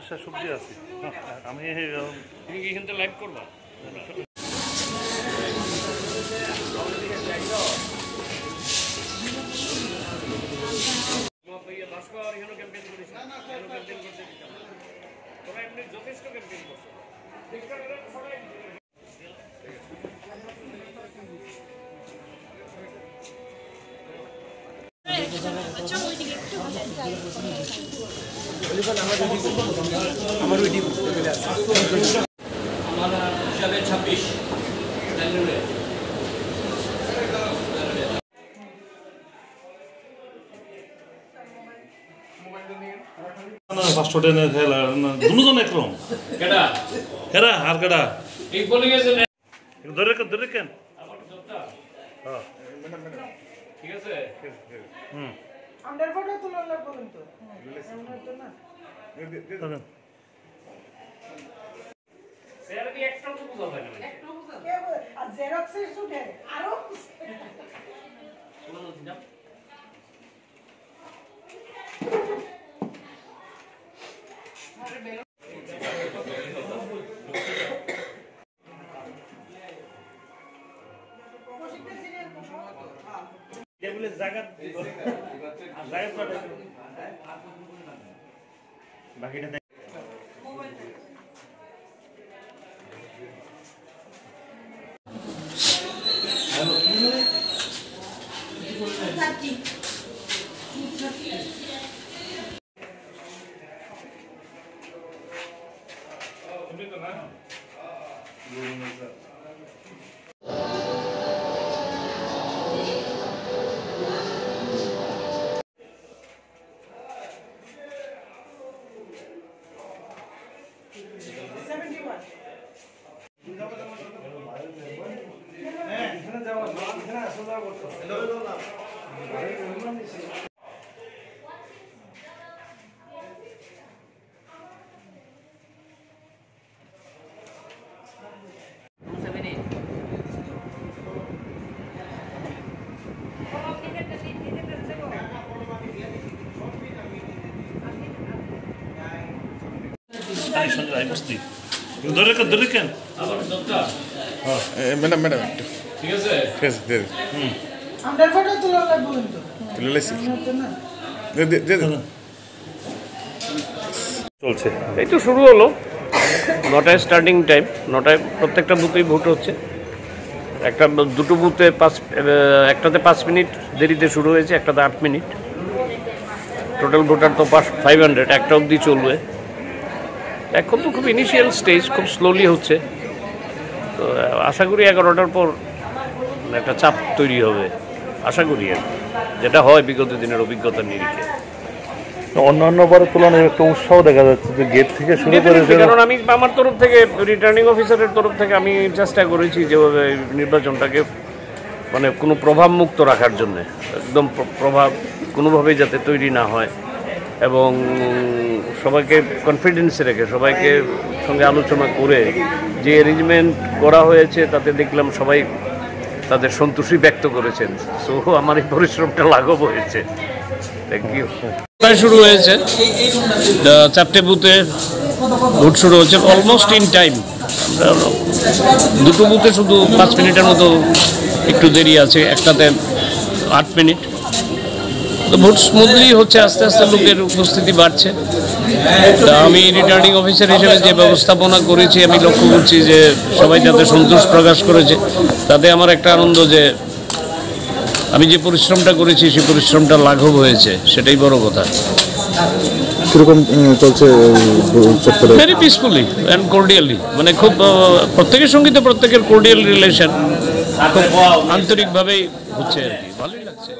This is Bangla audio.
শেষ অবধি আছি আমি তুমি কি এখান থেকে লাইভ করবা? যথেষ্ট ক্যাম্পেইন করছো। আমার হিসাবে 26 ফার্স্ট টেনে খেলা দুজন একরকম কেডা হেরা আর কেডা ঠিক বলে গেছেন। ধরে কেন আমার জবটা হ্যাঁ ঠিক আছে। হুম আন্ডার ফটো তুললা বলেন তো আমরা তো না স্যার কি একটাও তো বুঝা যায় না। একটু কে আর জেরক্সের শুটে আরো টেবিলে জায়গা বাকিটা ধরে কেন আমার জবটা ম্যাডাম ঠিক আছে। ঠিক আছে আন্ডার ফটো তুললা বলেন তো তুলে লাইছি আমরা তো না চলছে এই তো শুরু হলো 9টায় স্টার্টিং টাইম। 9টায় প্রত্যেকটা বুথেই ভোট হচ্ছে। দুটো বুথে একটাতে 5 মিনিট দেরিতে শুরু হয়েছে, একটাতে 8 মিনিট। টোটাল ভোটার তো 500, একটা অবধি চলবে। এখন তো খুব ইনিশিয়াল স্টেজ, খুব স্লোলি হচ্ছে। তো আশা করি 11টার পর একটা চাপ তৈরি হবে, আশা করি। আর যেটা হয় বিগত দিনের অভিজ্ঞতার নিরিখে অন্যান্য বারের তুলনায় একটা উৎসাহ দেখা যাচ্ছে যে গেট থেকে শুরু করে। কারণ আমি আমার তরফ থেকে, রিটার্নিং অফিসারের তরফ থেকে আমি চেষ্টা করেছি যেভাবে নির্বাচনটাকে মানে কোনো প্রভাব মুক্ত রাখার জন্য, একদম প্রভাব কোনোভাবেই যাতে তৈরি না হয়, এবং সবাইকে কনফিডেন্সে রেখে সবাইকে সঙ্গে আলোচনা করে যে অ্যারেঞ্জমেন্ট করা হয়েছে তাতে দেখলাম সবাই তাদের সন্তুষ্টি ব্যক্ত করেছেন। সো আমার এই পরিশ্রমটা লাঘব হয়েছে। Thank you. শুরু হয়েছে 4টে বুথে ভোট শুরু হচ্ছে অলমোস্ট ইন টাইম। আমরা দুটো বুথে শুধু 5 মিনিটের মতো একটু দেরি আছে, একটাতে 8 মিনিট। তো ভোট স্মুথলি হচ্ছে, আস্তে আস্তে লোকের উপস্থিতি বাড়ছে। আমি রিটার্নিং অফিসার হিসেবে যে ব্যবস্থাপনা করেছি, আমি লক্ষ্য করছি যে সবাই যাতে সন্তোষ প্রকাশ করেছে। তাতে আমার একটা আনন্দ যে আমি যে পরিশ্রমটা করেছি সেই পরিশ্রমটা লাঘব হয়েছে, সেটাই বড় কথা। কিরকম চলছে ভেরি পিসফুলি অ্যান্ড কোর্ডিয়ালি, মানে খুব প্রত্যেকের সঙ্গে তো প্রত্যেকের কোর্ডিয়াল রিলেশন খুব আন্তরিকভাবেই হচ্ছে আর কি, ভালোই লাগছে।